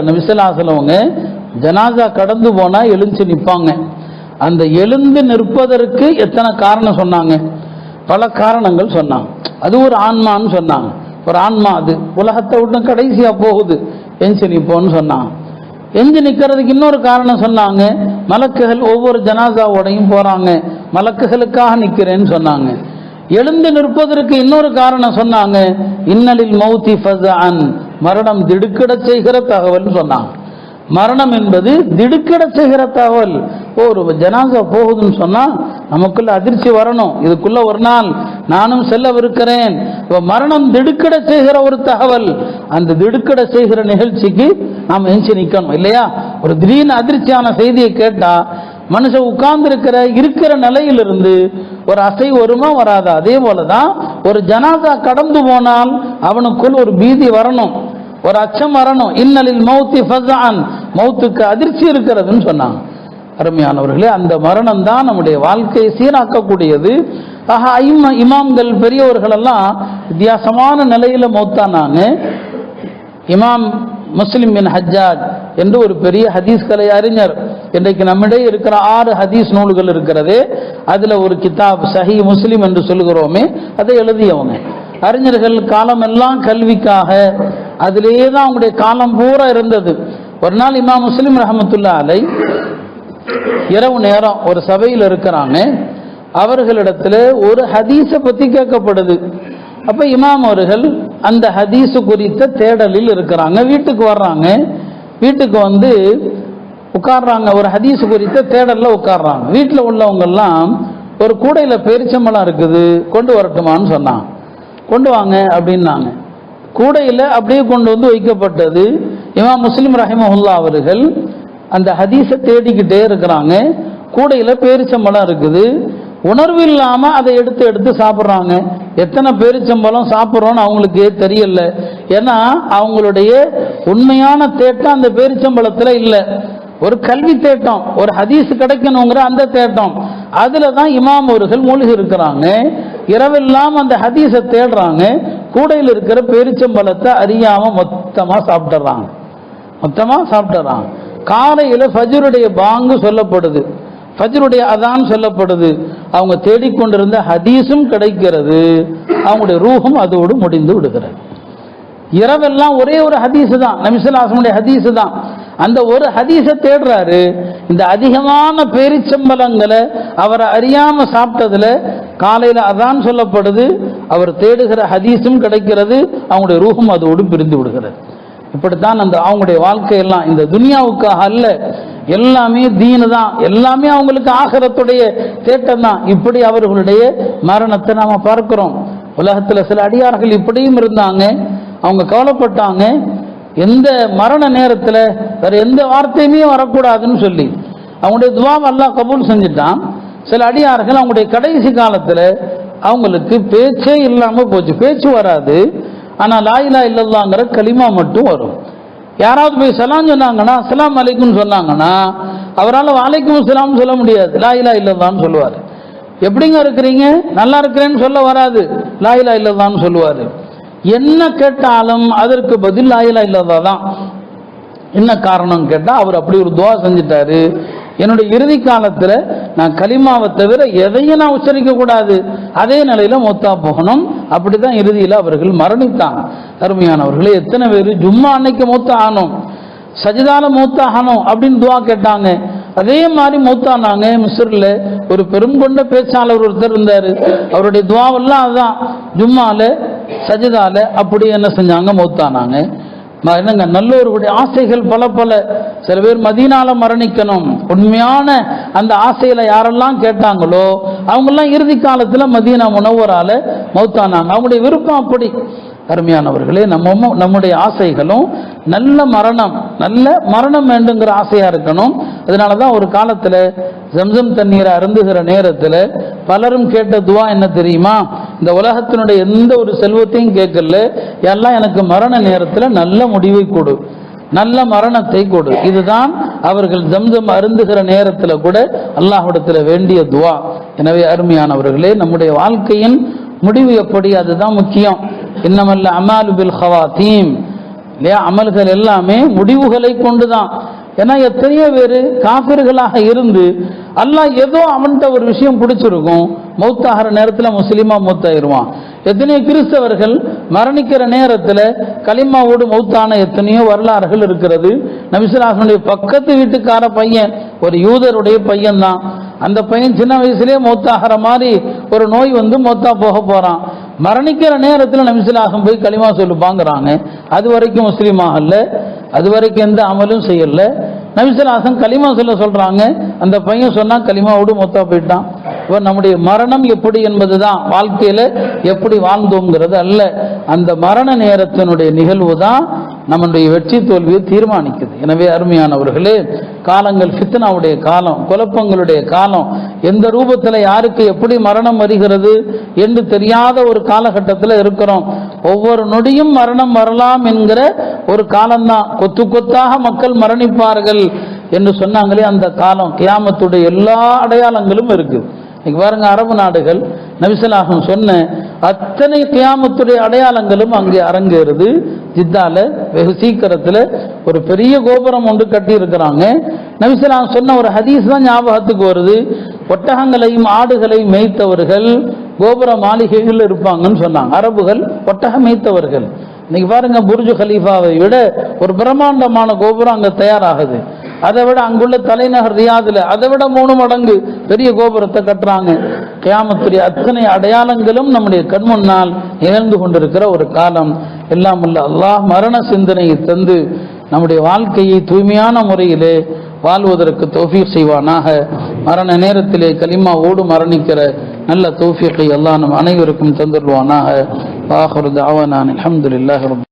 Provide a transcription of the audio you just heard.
நபிசல்லாசலவங்க ஜனாசா கடந்து போனா எழுந்து நிற்பாங்க. அந்த எழுந்து நிற்பதற்கு எத்தனை காரணம் சொன்னாங்க? பல காரணங்கள் சொன்னாங்க. அது ஒரு ஆன்மான்னு சொன்னாங்க. ஒரு ஆன்மா அது உலகத்தை விட்டு கடைசியா போகுது, எஞ்சி நிற்போன்னு சொன்னாங்க. எஞ்சி நிற்கிறதுக்கு இன்னொரு காரணம் சொன்னாங்க. மலக்குகள் ஒவ்வொரு ஜனாசாவோடையும் போறாங்க, மலக்குகளுக்காக நிற்கிறேன்னு சொன்னாங்க. எழுந்து நிற்பதற்கு இன்னொரு காரணம் சொன்னாங்க. இன்னலில் மௌத்தி ஃபஸஅன், மரணம் திடுக்கிட செய்கிற தகவல் சொன்னாங்க. மரணம் என்பது திடுக்கிட செய்கிற தகவல். ஒரு ஜனாசா போகுதுன்னு சொன்னா நமக்குள்ள அதிர்ச்சி வரணும். இதுக்குள்ள ஒரு நாள் நானும் செல்லவிருக்கிறேன். மரணம் திடுக்கிட செய்கிற ஒரு தகவல். அந்த திடுக்கிட செய்கிற நிகழ்ச்சிக்கு நாம் எஞ்சி நிற்கணும் இல்லையா? ஒரு திடீர்னு அதிர்ச்சியான செய்தியை கேட்டா மனுஷன் உட்கார்ந்து இருக்கிற நிலையிலிருந்து ஒரு அசை வருமா வராதா? அதே போலதான் ஒரு ஜனாசா கடந்து போனால் அவனுக்குள் ஒரு பீதி வரணும், ஒரு அச்சம் வரணும். இன்னலில் மௌத்தி ஃபஸஅன், மௌத்துக்கு அதிர்ச்சி இருக்கிறதுன்னு சொன்னாங்க. அருமையானவர்களே, அந்த மரணம் தான் நம்முடைய வாழ்க்கையை சீராக்கக்கூடியது. ஆக இமாம்கள் பெரியவர்கள் எல்லாம் வித்தியாசமான நிலையில மௌத்தானாங்க. இமாம் முஸ்லிம் பின் ஹஜ்ஜாஜ் என்று ஒரு பெரிய ஹதீஸ் கலை அறிஞர், இன்றைக்கு நம்மிடையே இருக்கிற 6 ஹதீஸ் நூல்கள் இருக்கிறது. அதுல ஒரு கிதாப் சஹீ முஸ்லிம் என்று சொல்லுகிறோமே, அதை எழுதியவங்க. அறிஞர்கள் காலம் எல்லாம் கல்விக்காக அதிலேயே தான் அவங்களுடைய காலம் பூரா இருந்தது. ஒரு நாள் இமாம் முஸ்லிம் ரஹமத்துல்லாஹி அலைஹி இரவு நேரம் ஒரு சபையில் இருக்கிறாங்க. அவர்களிடத்துல ஒரு ஹதீஸை பத்தி கேட்கப்படுது. அப்ப இமாம் அவர்கள் அந்த ஹதீஸு குறித்த தேடலில் இருக்கிறாங்க. வீட்டுக்கு வர்றாங்க. வீட்டுக்கு வந்து உட்கார்றாங்க. ஒரு ஹதீஸு குறித்த தேடல்ல உட்கார்றாங்க. வீட்டில் உள்ளவங்க எல்லாம் ஒரு கூடையில பேரிச்சம்பழம் இருக்குது, கொண்டு வரட்டுமான்னு சொன்னாங்க. கொண்டு வாங்க அப்படின்னாங்க. கூடையில அப்படியே கொண்டு வந்து வைக்கப்பட்டது. இமாம் முஸ்லிம் ரஹிமஹுல்லாஹ் அவர்கள் அந்த ஹதீஸை தேடிக்கிட்டே இருக்கிறாங்க. கூடையில பேரிச்சம்பழம் இருக்குது. உணர்வு இல்லாம அதை எடுத்து எடுத்து சாப்பிட்றாங்க. எத்தனை பேரிச்சம்பழம் சாப்பிட்றோன்னு அவங்களுக்கு தெரியல. ஏன்னா அவங்களுடைய உண்மையான தேட்டம் அந்த பேரிச்சம்பழத்துல இல்லை. ஒரு கல்வி தேட்டம், ஒரு ஹதீஸ் கிடைக்கணுங்கிற அந்த தேட்டம், அதுல தான் இமாம் அவர்கள் மூழ்கி இருக்கிறாங்க. இரவெல்லாம் அந்த ஹதீஸை தேடுறாங்க. கூடையில் இருக்கிற பேரிச்சம்பழத்தை அறியாம மொத்தமா சாப்பிட்டுறாங்க. காலையில ஃபஜ்ருடைய பாங்கு சொல்லப்படுது, ஃபஜ்ருடைய அதான் சொல்லப்படுது. அவங்க தேடிக்கொண்டிருந்த ஹதீஸும் கிடைக்கிறது, அவங்களுடைய ரூஹும் அதோடு முடிந்து விடுகிறது. இரவெல்லாம் ஒரே ஒரு ஹதீஸ் தான், நபி ஸல்லல்லாஹு அலைஹி வஸல்லம் ஹதீஸ் தான். அந்த ஒரு ஹதீஸை தேடுறாரு. இந்த அதிகமான பேரிச்சம்பழங்களை அவர் அறியாம சாப்பிட்டதுல காலையில அதான் சொல்லப்படுது, அவர் தேடுகிற ஹதீஸும் கிடைக்கிறது, அவங்களுடைய ரூஹும் அதோடு பிரிந்து விடுகிறது. இப்படித்தான் அந்த அவங்களுடைய வாழ்க்கையெல்லாம் இந்த துனியாவுக்காக அல்ல, எல்லாமே தீனு தான், எல்லாமே அவங்களுக்கு ஆகிரத்துடைய தேட்டம் தான். இப்படி அவர்களுடைய மரணத்தை நாம பார்க்கிறோம். உலகத்துல சில அடியார்கள் இப்படியும் இருந்தாங்க. அவங்க கவலைப்பட்டாங்க, எந்த மரண நேரத்துல வேற எந்த வார்த்தையுமே வரக்கூடாதுன்னு சொல்லி அவங்களுடைய துஆவை அல்லாஹ் கபூல் செஞ்சுட்டான். சில அடியார்கள் அவங்களுடைய கடைசி காலத்துல அவங்களுக்கு பேச்சே இல்லாம போச்சு, பேச்சு வராது. ஆனா லா இலாஹா இல்லல்லாஹ்ங்கற கலிமா மட்டும் வரும். யாராவது போய் சலாம் சொன்னாங்கன்னா அஸ்ஸலாமு அலைக்கும் சொன்னாங்கன்னா அவரால் வலைக்கும் சலாம் சொல்ல முடியாது, லா இலாஹா இல்லல்லாஹ்னு சொல்லுவார். எப்படிங்க இருக்கிறீங்க, நல்லா இருக்கிறேன்னு சொல்ல வராது, லா இலாஹா இல்லல்லாஹ்னு சொல்லுவாரு. என்ன கேட்டாலும் அதற்கு பதில் லா இலாஹா இல்லல்லாஹ் தான். என்ன காரணம் கேட்டா அவர் அப்படி ஒரு துஆ செஞ்சிட்டாரு, என்னுடைய இறுதி காலத்துல நான் கலிமாவை தவிர எதையும் நான் உச்சரிக்க கூடாது, அதே நிலையில மௌத்தா போகணும். அப்படிதான் இறுதியில அவர்கள் மரணித்தாங்க. அருமையானவர்களே, எத்தனை பேர் ஜும்மா அன்னைக்கு மௌத்தா ஆனோம், சஜிதால மௌத்தா ஆனோம் அப்படின்னு துஆ கேட்டாங்க. அதே மாதிரி மௌத்தானாங்க. மிஸ்ர்ல ஒரு பெரும் கொண்ட பேச்சாளர் ஒருத்தர் இருந்தாரு. அவருடைய துஆவெல்லாம் அதுதான், ஜும்மால சஜிதால அப்படி என்ன செஞ்சாங்க, மௌத்தானாங்க. என்னங்க நல்லோருடைய ஆசைகள் பல பல. சில பேர் மதீனால மரணிக்கணும், உண்மையான அந்த ஆசையில யாரெல்லாம் கேட்டாங்களோ அவங்கெல்லாம் இறுதி காலத்துல மதீனா முனவ்வரால மௌத்தானாங்க. அவங்களுடைய விருப்பம் அப்படி. அருமையானவர்களே, நம்முடைய ஆசைகளும் நல்ல மரணம் வேண்டுங்கிற ஆசையா இருக்கணும். அதனாலதான் ஒரு காலத்துல ஜம்சம் தண்ணீரை அருந்துகிற நேரத்துல பலரும் கேட்ட துஆ என்ன தெரியுமா? இந்த உலகத்தினுடைய எந்த ஒரு செல்வத்தையும் கேட்கல, எல்லாம் எனக்கு மரண நேரத்துல நல்ல முடிவை கொடு, நல்ல மரணத்தை கொடு. இதுதான் அவர்கள் ஜம்சம் அருந்துகிற நேரத்துல கூட அல்லாஹ்விடத்துல வேண்டிய துஆ. எனவே அருமையானவர்களே, நம்முடைய வாழ்க்கையின் முடிவு எப்படி, அதுதான் முக்கியம். இன்னமல் அமாலு பில் ஹவாத்தீம், இல்லையா? அமல்கள் எல்லாமே முடிவுகளை கொண்டுதான். ஏன்னா எத்தனையோ பேர் காபிர்களாக இருந்து அல்லாஹ் ஏதோ அவன்கிட்ட ஒரு விஷயம் பிடிச்சிருக்கும், மௌத்தாகிற நேரத்தில் முஸ்லீமா மௌத்தாயிருவான். எத்தனையோ கிறிஸ்தவர்கள் மரணிக்கிற நேரத்தில் கலிமாவோடு மௌத்தான எத்தனையோ வரலாறுகள் இருக்கிறது. நபிசுல்லாஹுடைய பக்கத்து வீட்டுக்கார பையன் ஒரு யூதருடைய பையன் தான். அந்த பையன் சின்ன வயசுலேயே மௌத்தாகிற மாதிரி ஒரு நோய் வந்து மௌத்தா போக போறான். மரணிக்கிற நேரத்தில் நபிசுல்லாஹும் போய் கலிமா சொல்லுப்பாங்கிறாங்க. அது வரைக்கும் முஸ்லீமாக இல்லை, அது வரைக்கும் எந்த அமலும் செய்யல. நபிசுல்லாஹும் கலிமா சொல்றாங்க. அந்த பையன் சொன்னா கலிமாவோடு மௌத்தா போயிட்டான். இப்போ நம்முடைய மரணம் எப்படி என்பதுதான், வாழ்க்கையில எப்படி வாழ்ந்தோங்கிறது அல்ல, அந்த மரண நேரத்தினுடைய நிகழ்வு தான் நம்முடைய வெற்றி தோல்வியை தீர்மானிக்குது. எனவே அருமையானவர்களே, காலங்கள் ஃபித்னாவுடைய காலம், குழப்பங்களுடைய காலம். எந்த ரூபத்தில் யாருக்கு எப்படி மரணம் வருகிறது என்று தெரியாத ஒரு காலகட்டத்தில் இருக்கிறோம். ஒவ்வொரு நொடியும் மரணம் வரலாம் என்கிற ஒரு காலம்தான். கொத்து கொத்தாக மக்கள் மரணிப்பார்கள் என்று சொன்னாங்களே, அந்த காலம். கியாமத்துடைய எல்லா அடையாளங்களும் இருக்கு. இன்னைக்கு பாருங்க, அரபு நாடுகள் நபிசுல்லாஹும் சொன்ன அத்தனை கியாமத்துடைய அடையாளங்களும் அங்கே அரங்கேறுது. ஜித்தால வெகு சீக்கிரத்தில் ஒரு பெரிய கோபுரம் ஒன்று கட்டி இருக்கிறாங்க. நபிசுல்லாஹும் சொன்ன ஒரு ஹதீஸ் தான் ஞாபகத்துக்கு வருது. ஒட்டகங்களையும் ஆடுகளையும் மேய்த்தவர்கள் கோபுர மாளிகைகள் இருப்பாங்கன்னு சொன்னாங்க. அரபுகள் ஒட்டகம் மேய்த்தவர்கள். இன்னைக்கு பாருங்க, புர்ஜு கலீஃபாவை விட ஒரு பிரம்மாண்டமான கோபுரம் அங்கே தயாராகுது. அதை விட அங்குள்ள தலைநகர் ரியாதுல அதை விட 3 மடங்கு பெரிய கோபுரத்தை கட்டுறாங்க. கியாமத்துடைய அத்தனை அடையாளங்களும் நம்முடைய கண் முன்னால் நிகழ்ந்து கொண்டிருக்கிற ஒரு காலம். எல்லாம் உள்ள அல்லாஹ் மரண சிந்தனையை தந்து நம்முடைய வாழ்க்கையை தூய்மையான முறையிலே வாழ்வதற்கு தௌஃபீக் செய்வானாக. மரண நேரத்திலே கலிமாவோடு மரணிக்கிற நல்ல தௌஃபீக்கை அல்லாஹ் நம் அனைவருக்கும் தந்துடுவானாக. ஆகிரு தஅவானா அல்ஹம்துலில்லாஹி ரப்பில்